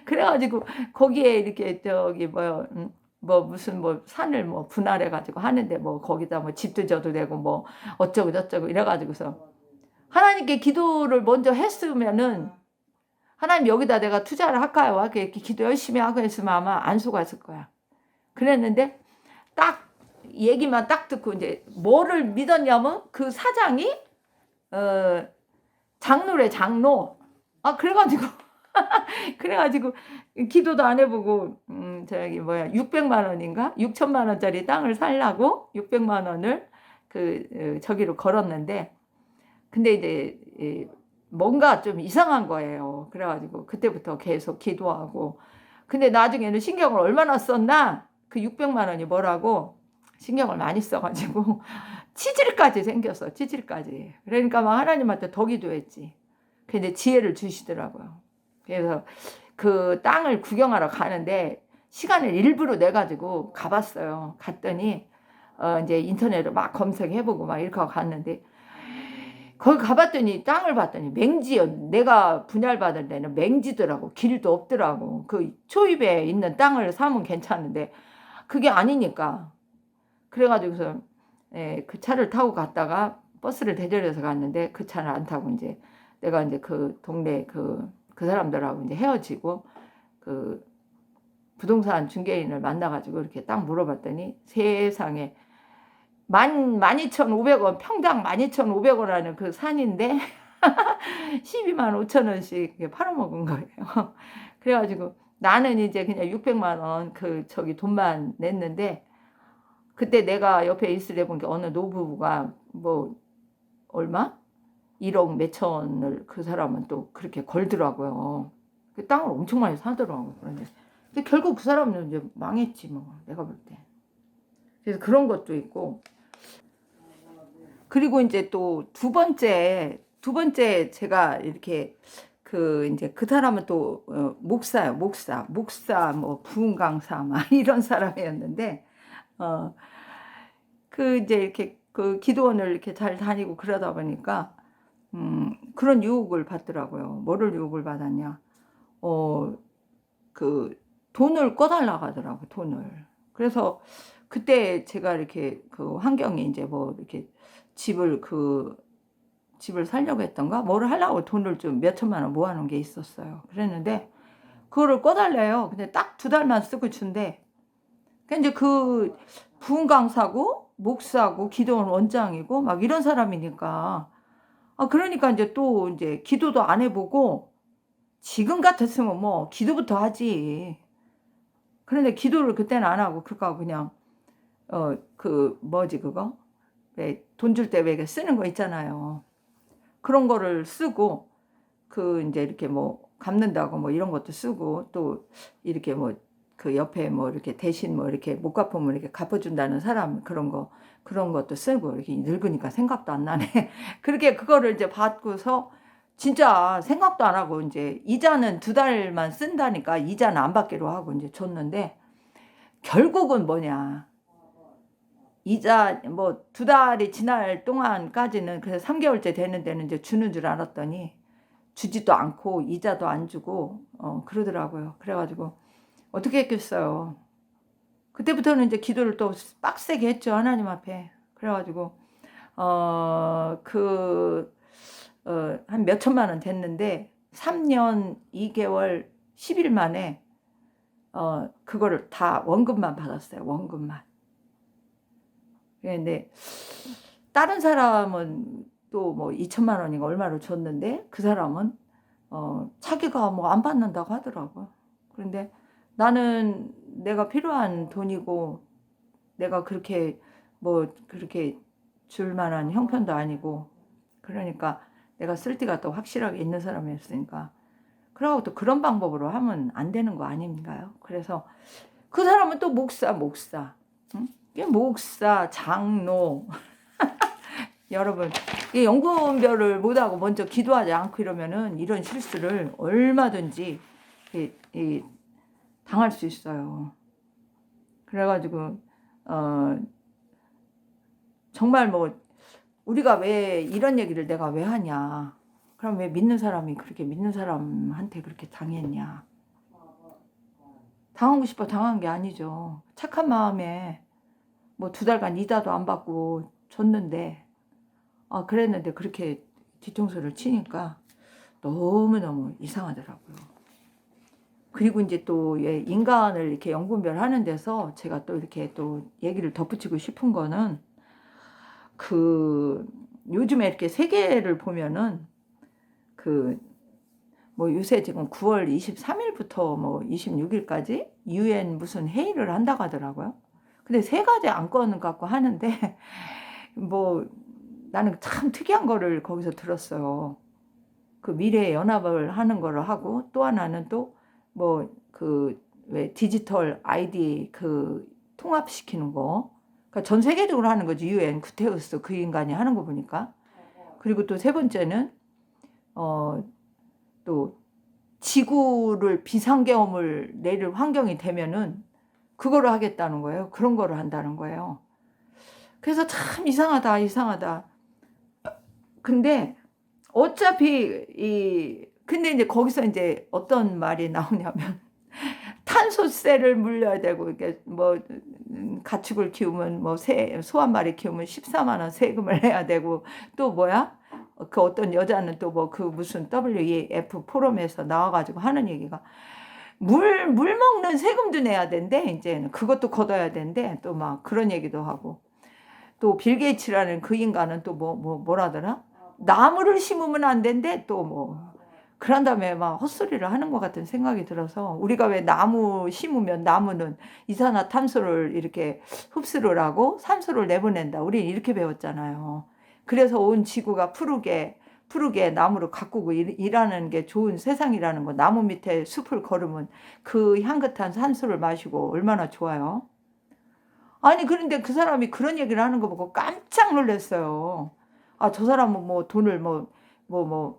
그래가지고 거기에 이렇게 저기 뭐 무슨 뭐 산을 뭐 분할해가지고 하는데 뭐 거기다 뭐 집도 져도 되고 뭐 어쩌고 저쩌고 이래가지고서 하나님께 기도를 먼저 했으면은, 하나님 여기다 내가 투자를 할까요? 이렇게 기도 열심히 하고 했으면 아마 안 속았을 거야. 그랬는데 딱 얘기만 딱 듣고 이제 뭐를 믿었냐면 그 사장이 장로래, 장로. 그래가지고 그래가지고 기도도 안 해보고 저기 600만 원인가 6천만 원짜리 땅을 살라고 600만 원을 저기로 걸었는데, 근데 이제 뭔가 좀 이상한 거예요. 그래가지고 그때부터 계속 기도하고, 근데 나중에는 신경을 얼마나 썼나, 그 600만 원이 뭐라고 신경을 많이 써가지고 치질까지 생겼어. 치질까지. 그러니까 막 하나님한테 더 기도했지. 근데 지혜를 주시더라고요. 그래서 그 땅을 구경하러 가는데 시간을 일부러 내가지고 가봤어요. 갔더니 이제 인터넷으로 막 검색해보고 막 이렇게 하고 갔는데, 거기 가봤더니 땅을 봤더니 맹지요. 내가 분할받은 데는 맹지더라고. 길도 없더라고. 그 초입에 있는 땅을 사면 괜찮은데 그게 아니니까. 그래가지고서 그 차를 타고 갔다가 버스를 대절해서 갔는데, 그 차를 안 타고 이제 내가 이제 그 동네 그 사람들하고 이제 헤어지고 그 부동산 중개인을 만나가지고 이렇게 딱 물어봤더니, 세상에 12,500원, 평당 12,500원 하는 그 산인데 12만 5천 원씩 팔아먹은 거예요. 그래가지고 나는 이제 그냥 600만 원 저기 돈만 냈는데, 그때 내가 옆에 있으려 본 게 어느 노부부가 뭐 얼마? 1억 몇천을 그 사람은 또 그렇게 걸더라고요. 그 땅을 엄청 많이 사더라고요. 그런데 근데 결국 그 사람은 이제 망했지 뭐, 내가 볼 때. 그래서 그런 것도 있고, 그리고 이제 또 두 번째 제가 이렇게 이제 그 사람은 또 목사요. 목사 뭐 부흥 강사 막 이런 사람이었는데, 이제 이렇게 그 기도원을 이렇게 잘 다니고 그러다 보니까 그런 유혹을 받더라고요. 뭐를 유혹을 받았냐? 그 돈을 꺼달라고 하더라고, 돈을. 그래서 그때 제가 이렇게 그 환경이 이제 뭐 이렇게 집을 살려고 했던가 뭐를 하려고 돈을 좀 몇천만 원 모아놓은 게 있었어요. 그랬는데 그거를 꺼달래요. 근데 딱 2달만 쓰고 준대. 그러니까 이제 그 부흥 강사고 목사고 기도원 원장이고 막 이런 사람이니까, 그러니까 이제 또 이제 기도도 안 해보고 지금 같았으면 뭐 기도부터 하지. 그런데 기도를 그때는 안 하고 그거 그냥 그 뭐지 그거 왜 돈 줄 때 왜 쓰는 거 있잖아요. 그런 거를 쓰고 그 이제 이렇게 뭐 갚는다고 뭐 이런 것도 쓰고 또 이렇게 뭐 그 옆에 뭐 이렇게 대신 뭐 이렇게 못 갚으면 이렇게 갚아준다는 사람 그런 것도 쓰고 이렇게 늙으니까 생각도 안 나네. 그렇게 그거를 이제 받고서 진짜 생각도 안 하고 이제 이자는 2달만 쓴다니까 이자는 안 받기로 하고 이제 줬는데 결국은 뭐냐. 이자 뭐 2달이 지날 동안까지는 그래서 3개월째 되는 데는 이제 주는 줄 알았더니 주지도 않고 이자도 안 주고 그러더라고요. 그래가지고 어떻게 했겠어요. 그때부터는 이제 기도를 또 빡세게 했죠. 하나님 앞에. 그래가지고 한 몇천만 원 됐는데 3년 2개월 10일 만에 그거를 다 원금만 받았어요. 원금만. 근데 다른 사람은 또 뭐 2천만 원인가 얼마를 줬는데 그 사람은 자기가 뭐 안 받는다고 하더라고요. 그런데 나는 내가 필요한 돈이고 내가 그렇게 뭐 그렇게 줄 만한 형편도 아니고 그러니까 내가 쓸 데가 또 확실하게 있는 사람이었으니까 그러고 또 그런 방법으로 하면 안 되는 거 아닌가요? 그래서 그 사람은 또 목사 응? 이게 목사 장로 여러분 이 연구원별을 못하고 먼저 기도하지 않고 이러면은 이런 실수를 얼마든지 당할 수 있어요. 그래가지고 정말 뭐 우리가 왜 이런 얘기를 내가 왜 하냐. 그럼 왜 믿는 사람이 그렇게 믿는 사람한테 그렇게 당했냐. 당하고 싶어 당한 게 아니죠. 착한 마음에 뭐 2달간 이자도 안 받고 줬는데 그랬는데 그렇게 뒤통수를 치니까 너무너무 이상하더라고요. 그리고 이제 또 인간을 이렇게 연구분별하는 데서 제가 또 이렇게 또 얘기를 덧붙이고 싶은 거는 그 요즘에 이렇게 세계를 보면은 그 뭐 요새 지금 9월 23일부터 뭐 26일까지 UN 무슨 회의를 한다고 하더라고요. 근데 3가지 안건 갖고 하는데 뭐 나는 참 특이한 거를 거기서 들었어요. 그 미래 연합을 하는 거를 하고 또 하나는 또 뭐 그 왜 디지털 아이디 그 통합시키는 거. 그러니까 전 세계적으로 하는 거지. UN 구테우스 그 인간이 하는 거 보니까. 그리고 또 3번째는 또 지구를 비상계엄을 내릴 환경이 되면은 그거를 하겠다는 거예요. 그런 거를 한다는 거예요. 그래서 참 이상하다. 근데 어차피 근데 이제 거기서 이제 어떤 말이 나오냐면 탄소세를 물려야 되고 이게 뭐 가축을 키우면 뭐 소 한 마리 키우면 14만 원 세금을 내야 되고 또 뭐야? 그 어떤 여자는 또 뭐 그 무슨 WEF 포럼에서 나와가지고 하는 얘기가 물 먹는 세금도 내야 된대. 이제는 그것도 걷어야 된대. 또 막 그런 얘기도 하고 또 빌 게이츠라는 그 인간은 또 뭐라더라? 나무를 심으면 안 된대. 또 뭐 그런 다음에 막 헛소리를 하는 것 같은 생각이 들어서 우리가 왜 나무 심으면 나무는 이산화탄소를 이렇게 흡수를 하고 산소를 내보낸다. 우리 이렇게 배웠잖아요. 그래서 온 지구가 푸르게 나무를 가꾸고 일하는 게 좋은 세상이라는 거. 나무 밑에 숲을 걸으면 그 향긋한 산소를 마시고 얼마나 좋아요. 아니 그런데 그 사람이 그런 얘기를 하는 거 보고 깜짝 놀랐어요. 저 사람은 뭐 돈을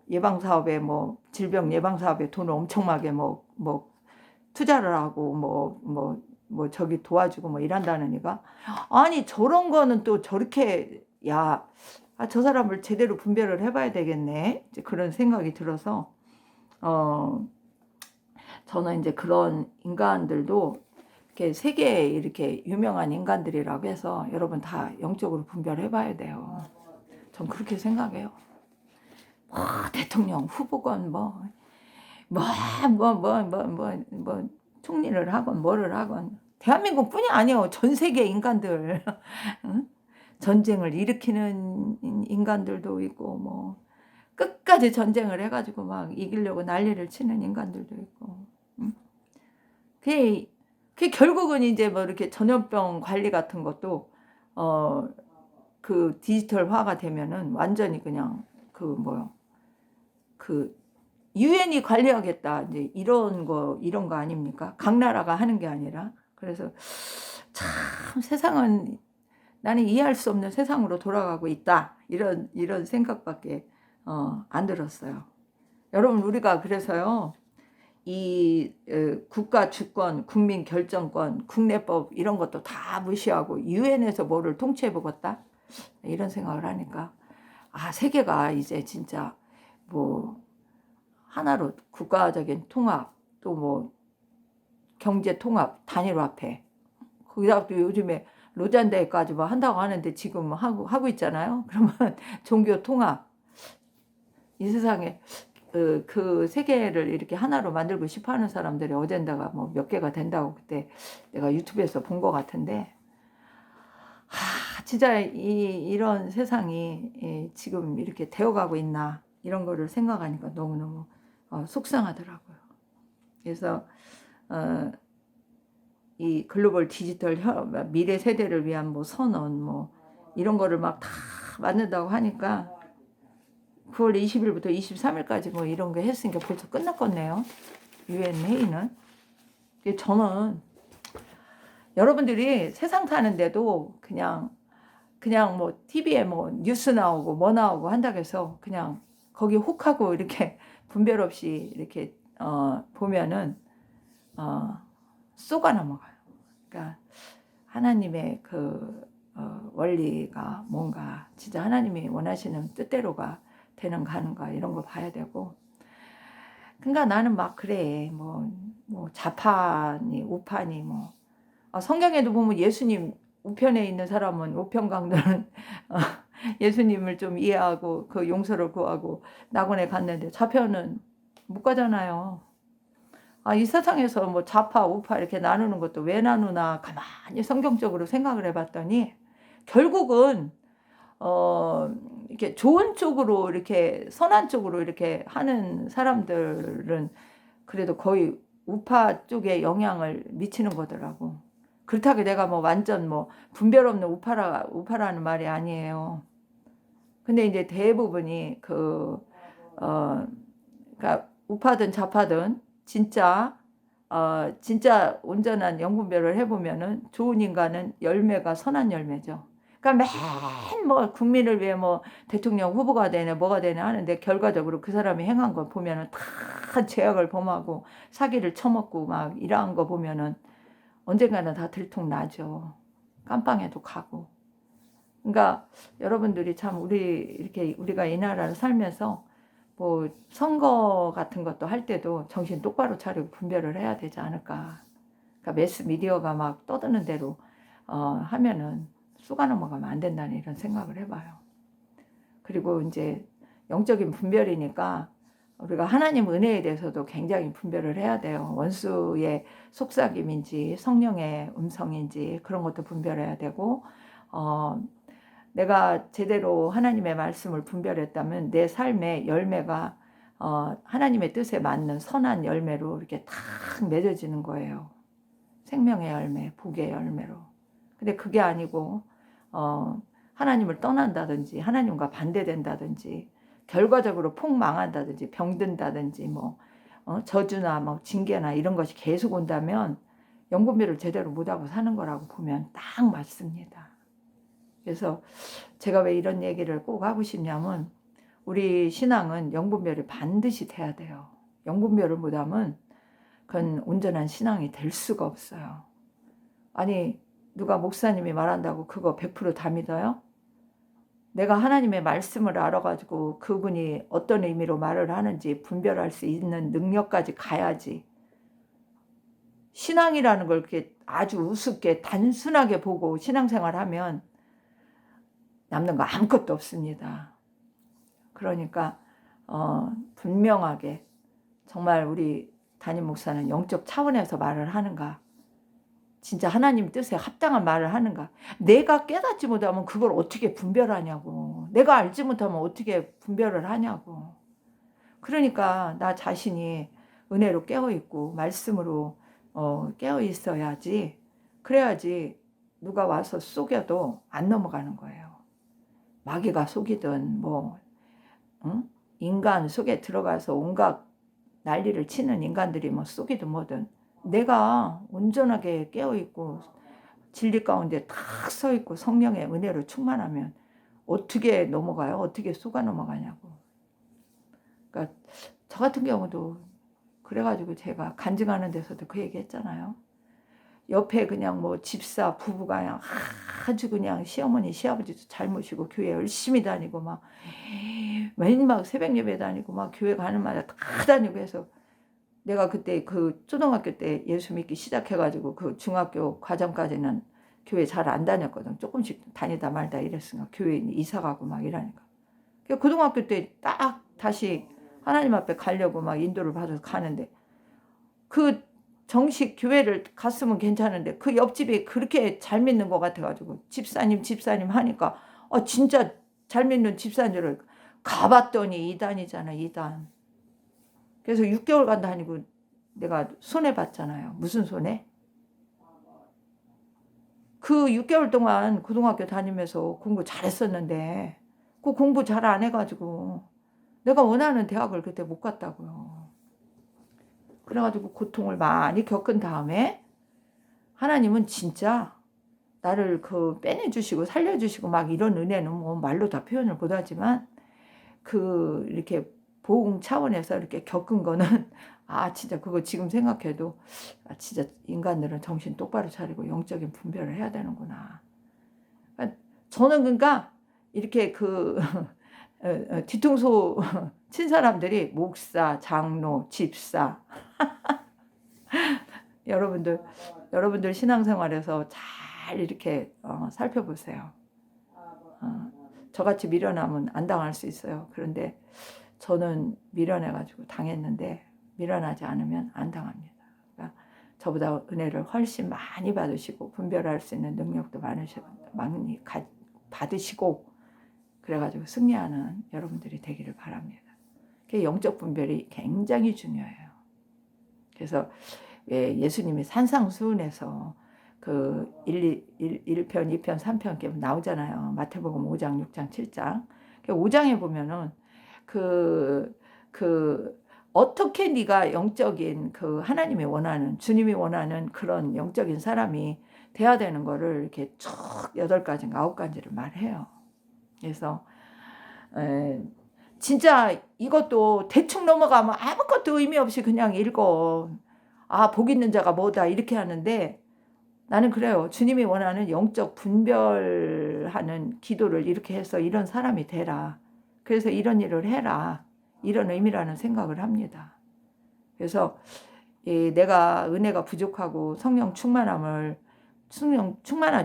예방사업에 질병 예방사업에 돈을 엄청나게 투자를 하고 저기 도와주고 일한다는 애가 아니 저런 거는 또 저렇게 저 사람을 제대로 분별을 해봐야 되겠네. 이제 그런 생각이 들어서 저는 이제 그런 인간들도 이렇게 세계에 이렇게 유명한 인간들이라고 해서 여러분 다 영적으로 분별해봐야 돼요. 전 그렇게 생각해요. 대통령 후보건 총리를 하건 뭐를 하건 대한민국뿐이 아니에요. 전 세계 인간들 응? 전쟁을 일으키는 인간들도 있고 끝까지 전쟁을 해가지고 막 이기려고 난리를 치는 인간들도 있고, 응? 그게 결국은 이제 뭐 이렇게 전염병 관리 같은 것도 그 디지털화가 되면은 완전히 그냥 그 뭐요, 그 유엔이 관리하겠다 이제 이런 거 아닙니까? 각 나라가 하는 게 아니라. 그래서 참 세상은 나는 이해할 수 없는 세상으로 돌아가고 있다. 이런 생각밖에 안 들었어요. 여러분, 우리가 그래서요, 이 국가 주권, 국민 결정권, 국내법 이런 것도 다 무시하고 유엔에서 뭐를 통치해 보겠다, 이런 생각을 하니까 세계가 이제 진짜 뭐 하나로 국가적인 통합, 또 뭐 경제 통합, 단일화폐, 거기다 또 요즘에 로잔대까지 뭐 한다고 하는데 지금 하고 있잖아요. 그러면 종교 통합, 이 세상에 그 세계를 이렇게 하나로 만들고 싶어 하는 사람들이 어젠다가 뭐 몇 개가 된다고 그때 내가 유튜브에서 본 것 같은데, 진짜 이런 세상이 지금 이렇게 되어가고 있나, 이런 거를 생각하니까 너무너무 속상하더라고요. 그래서 이 글로벌 디지털 미래 세대를 위한 뭐 선언 뭐 이런 거를 막 다 만든다고 하니까 9월 20일부터 23일까지 뭐 이런 게 했으니까 벌써 끝났겠네요. 유엔 회의는. 저는 여러분들이 세상 사는데도 그냥 뭐 TV에 뭐 뉴스 나오고 뭐 나오고 한다고 해서 그냥 거기 혹하고 이렇게 분별 없이 이렇게 보면은 쏘가 넘어가요. 그러니까 하나님의 그 원리가 뭔가 진짜 하나님이 원하시는 뜻대로가 되는 가는가, 이런 거 봐야 되고. 그러니까 나는 막 그래, 뭐 좌파니 우파니 뭐 성경에도 보면 예수님 우편에 있는 사람은, 우편 강도는 예수님을 좀 이해하고 그 용서를 구하고 낙원에 갔는데 좌편은 못 가잖아요. 이 세상에서 뭐 좌파 우파 이렇게 나누는 것도 왜 나누나 가만히 성경적으로 생각을 해봤더니 결국은 이렇게 좋은 쪽으로, 이렇게 선한 쪽으로 이렇게 하는 사람들은 그래도 거의 우파 쪽에 영향을 미치는 거더라고. 그렇다고 내가 뭐 완전 뭐 분별 없는 우파라는 말이 아니에요. 근데 이제 대부분이 그러니까 우파든 좌파든 진짜 온전한 영분별을 해보면은 좋은 인간은 열매가 선한 열매죠. 그러니까 맨 뭐 국민을 위해 뭐 대통령 후보가 되네 뭐가 되네 하는데 결과적으로 그 사람이 행한 거 보면은 다 죄악을 범하고 사기를 쳐먹고 막 이러한 거 보면은 언젠가는 다 들통나죠. 깜빵에도 가고. 그러니까 여러분들이 참 우리가 이 나라를 살면서 뭐 선거 같은 것도 할 때도 정신 똑바로 차리고 분별을 해야 되지 않을까. 그러니까 매스 미디어가 막 떠드는 대로 하면은 쏘가 넘어가면 안 된다는 이런 생각을 해봐요. 그리고 이제 영적인 분별이니까 우리가 하나님 은혜에 대해서도 굉장히 분별을 해야 돼요. 원수의 속삭임인지 성령의 음성인지 그런 것도 분별해야 되고, 내가 제대로 하나님의 말씀을 분별했다면 내 삶의 열매가 하나님의 뜻에 맞는 선한 열매로 이렇게 탁 맺어지는 거예요. 생명의 열매, 복의 열매로. 근데 그게 아니고 하나님을 떠난다든지 하나님과 반대된다든지 결과적으로 폭망한다든지 병든다든지 뭐 저주나 뭐 징계나 이런 것이 계속 온다면 영분별을 제대로 못하고 사는 거라고 보면 딱 맞습니다. 그래서 제가 왜 이런 얘기를 꼭 하고 싶냐면 우리 신앙은 영분별이 반드시 돼야 돼요. 영분별을 못하면 그건 온전한 신앙이 될 수가 없어요. 아니 누가 목사님이 말한다고 그거 100%다 믿어요? 내가 하나님의 말씀을 알아가지고 그분이 어떤 의미로 말을 하는지 분별할 수 있는 능력까지 가야지. 신앙이라는 걸 이렇게 아주 우습게 단순하게 보고 신앙생활하면 남는 거 아무것도 없습니다. 그러니까 분명하게 정말 우리 담임 목사는 영적 차원에서 말을 하는가, 진짜 하나님 뜻에 합당한 말을 하는가. 내가 깨닫지 못하면 그걸 어떻게 분별하냐고. 내가 알지 못하면 어떻게 분별을 하냐고. 그러니까 나 자신이 은혜로 깨어있고 말씀으로 깨어있어야지. 그래야지 누가 와서 속여도 안 넘어가는 거예요. 마귀가 속이든 응? 인간 속에 들어가서 온갖 난리를 치는 인간들이 속이든 뭐든 내가 온전하게 깨어있고 진리 가운데 탁 서있고 성령의 은혜로 충만하면 어떻게 넘어가요? 어떻게 속아 넘어가냐고. 그러니까 저 같은 경우도 그래가지고 제가 간증하는 데서도 그 얘기 했잖아요. 옆에 그냥 집사 부부가 그냥 아주 그냥 시어머니 시아버지도 잘 모시고 교회 열심히 다니고 매일 새벽 예배 다니고 교회 가는 마다 다 다니고 해서 내가 그때 그 초등학교 때 예수 믿기 시작해가지고 그 중학교 과정까지는 교회 잘 안 다녔거든. 조금씩 다니다 말다 이랬으니까 교회 이사 가고 이러니까. 고등학교 때 딱 다시 하나님 앞에 가려고 인도를 받아서 가는데 그 정식 교회를 갔으면 괜찮은데 그 옆집이 그렇게 잘 믿는 것 같아가지고 집사님 하니까 진짜 잘 믿는 집사님을 가봤더니 이단이잖아, 이단. 그래서 6개월간 다니고 내가 손해봤잖아요. 무슨 손해? 그 6개월 동안 고등학교 다니면서 공부 잘했었는데 그 공부 잘 안 해가지고 내가 원하는 대학을 그때 못 갔다고요. 그래가지고 고통을 많이 겪은 다음에 하나님은 진짜 나를 빼내주시고 살려주시고 이런 은혜는 말로 다 표현을 못하지만 이렇게 보응 차원에서 이렇게 겪은 거는 진짜 그거 지금 생각해도 진짜 인간들은 정신 똑바로 차리고 영적인 분별을 해야 되는구나. 저는 그러니까 이렇게 뒤통수 친 사람들이 목사, 장로, 집사 여러분들 신앙생활에서 잘 이렇게 살펴보세요. 저같이 미련하면 안 당할 수 있어요. 그런데 저는 미련해가지고 당했는데 미련하지 않으면 안 당합니다. 그러니까 저보다 은혜를 훨씬 많이 받으시고 분별할 수 있는 능력도 많이 받으시고 그래가지고 승리하는 여러분들이 되기를 바랍니다. 영적 분별이 굉장히 중요해요. 그래서 예수님이 산상수훈에서 1편, 2편, 3편 이렇게 나오잖아요. 마태복음 5장, 6장, 7장. 5장에 보면은 어떻게 네가 영적인 하나님이 원하는, 주님이 원하는 그런 영적인 사람이 돼야 되는 거를 이렇게 쭉 8가지인가 9가지를 말해요. 그래서 진짜 이것도 대충 넘어가면 아무것도 의미 없이 그냥 읽어. 복 있는 자가 뭐다 이렇게 하는데 나는 그래요. 주님이 원하는 영적 분별하는 기도를 이렇게 해서 이런 사람이 되라. 그래서 이런 일을 해라. 이런 의미라는 생각을 합니다. 그래서 내가 은혜가 부족하고 성령 충만하지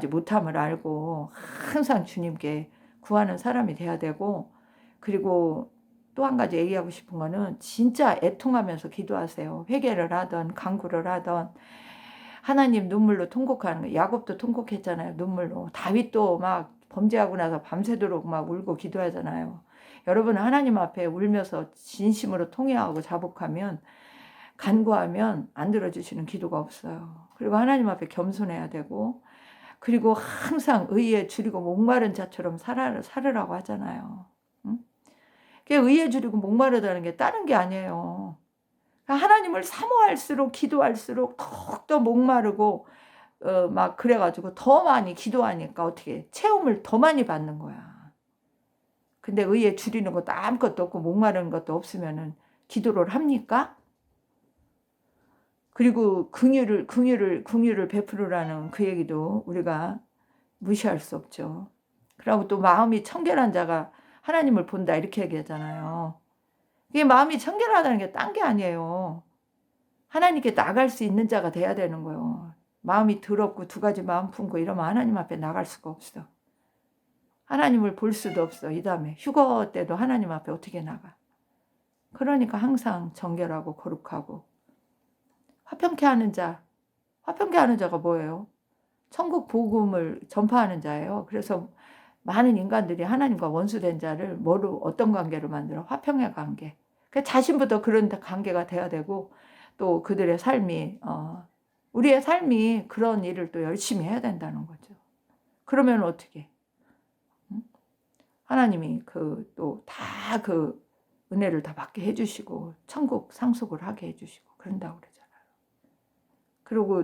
못함을 알고 항상 주님께 구하는 사람이 돼야 되고 그리고 또 한 가지 얘기하고 싶은 거는 진짜 애통하면서 기도하세요. 회개를 하던 간구를 하던 하나님 눈물로 통곡하는 거. 야곱도 통곡했잖아요. 눈물로. 다윗도 범죄하고 나서 밤새도록 울고 기도하잖아요. 여러분 하나님 앞에 울면서 진심으로 통회하고 자복하면 간구하면 안 들어주시는 기도가 없어요. 그리고 하나님 앞에 겸손해야 되고 그리고 항상 의에 줄이고 목마른 자처럼 살으라고 하잖아요. 응? 의에 줄이고 목마르다는 게 다른 게 아니에요. 하나님을 사모할수록 기도할수록 더욱더 목마르고 그래가지고 더 많이 기도하니까 어떻게 체험을 더 많이 받는 거야. 근데 의에 줄이는 것도 아무것도 없고 목마르는 것도 없으면은 기도를 합니까? 그리고 긍휼을 베풀으라는 그 얘기도 우리가 무시할 수 없죠. 그리고 또 마음이 청결한 자가 하나님을 본다 이렇게 얘기하잖아요. 이게 마음이 청결하다는 게 딴 게 아니에요. 하나님께 나갈 수 있는 자가 돼야 되는 거예요. 마음이 더럽고 2가지 마음 품고 이러면 하나님 앞에 나갈 수가 없어. 하나님을 볼 수도 없어. 이 다음에 휴거 때도 하나님 앞에 어떻게 나가. 그러니까 항상 정결하고 거룩하고 화평케 하는 자가 뭐예요? 천국 복음을 전파하는 자예요. 그래서 많은 인간들이 하나님과 원수된 자를 뭐로 어떤 관계로 만들어? 화평의 관계. 그 자신부터 그런 관계가 돼야 되고 또 그들의 삶이 우리의 삶이 그런 일을 또 열심히 해야 된다는 거죠. 그러면 어떻게? 응? 하나님이 그 또 다 그 은혜를 다 받게 해주시고 천국 상속을 하게 해주시고 그런다고 그러잖아요. 그리고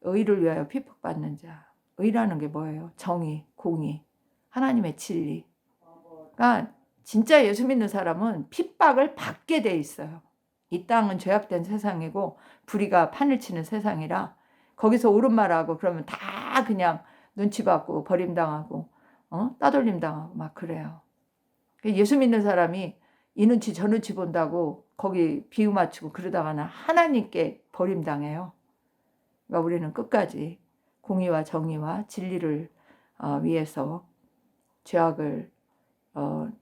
의를 위하여 핍박받는 자. 의라는 게 뭐예요? 정의, 공의, 하나님의 진리. 그러니까 진짜 예수 믿는 사람은 핍박을 받게 돼 있어요. 이 땅은 죄악된 세상이고 불의가 판을 치는 세상이라 거기서 옳은 말하고 그러면 다 그냥 눈치 받고 버림당하고 따돌림 당하고 막 그래요. 예수 믿는 사람이 이 눈치 저 눈치 본다고 거기 비유 맞추고 그러다가는 하나님께 버림당해요. 그러니까 우리는 끝까지 공의와 정의와 진리를 위해서 죄악을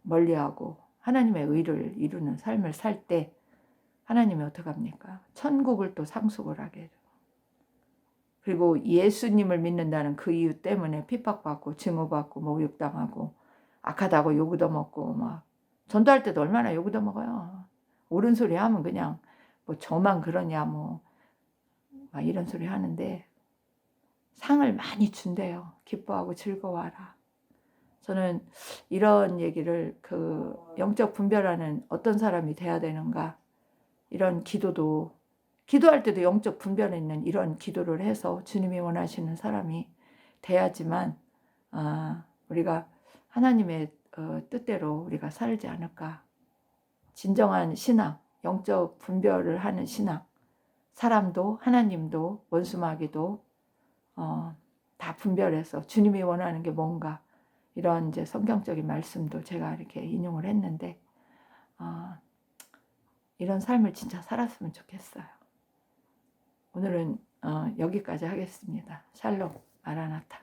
멀리하고 하나님의 의를 이루는 삶을 살 때 하나님이 어떡합니까? 천국을 또 상속을 하게 해요. 그리고 예수님을 믿는다는 그 이유 때문에 핍박받고 증오받고 모욕당하고 악하다고 욕 얻어먹고 막 전도할 때도 얼마나 욕 얻어먹어요. 옳은 소리 하면 그냥 뭐 저만 그러냐 뭐 막 이런 소리 하는데 상을 많이 준대요. 기뻐하고 즐거워하라. 저는 이런 얘기를 그 영적 분별하는 어떤 사람이 돼야 되는가 이런 기도도 기도할 때도 영적 분별에 있는 이런 기도를 해서 주님이 원하시는 사람이 돼야지만 우리가 하나님의 뜻대로 우리가 살지 않을까. 진정한 신앙, 영적 분별을 하는 신앙, 사람도 하나님도 원수마귀도 다 분별해서 주님이 원하는 게 뭔가 이런 이제 성경적인 말씀도 제가 이렇게 인용을 했는데 이런 삶을 진짜 살았으면 좋겠어요. 오늘은 여기까지 하겠습니다. 샬롬 마라나타.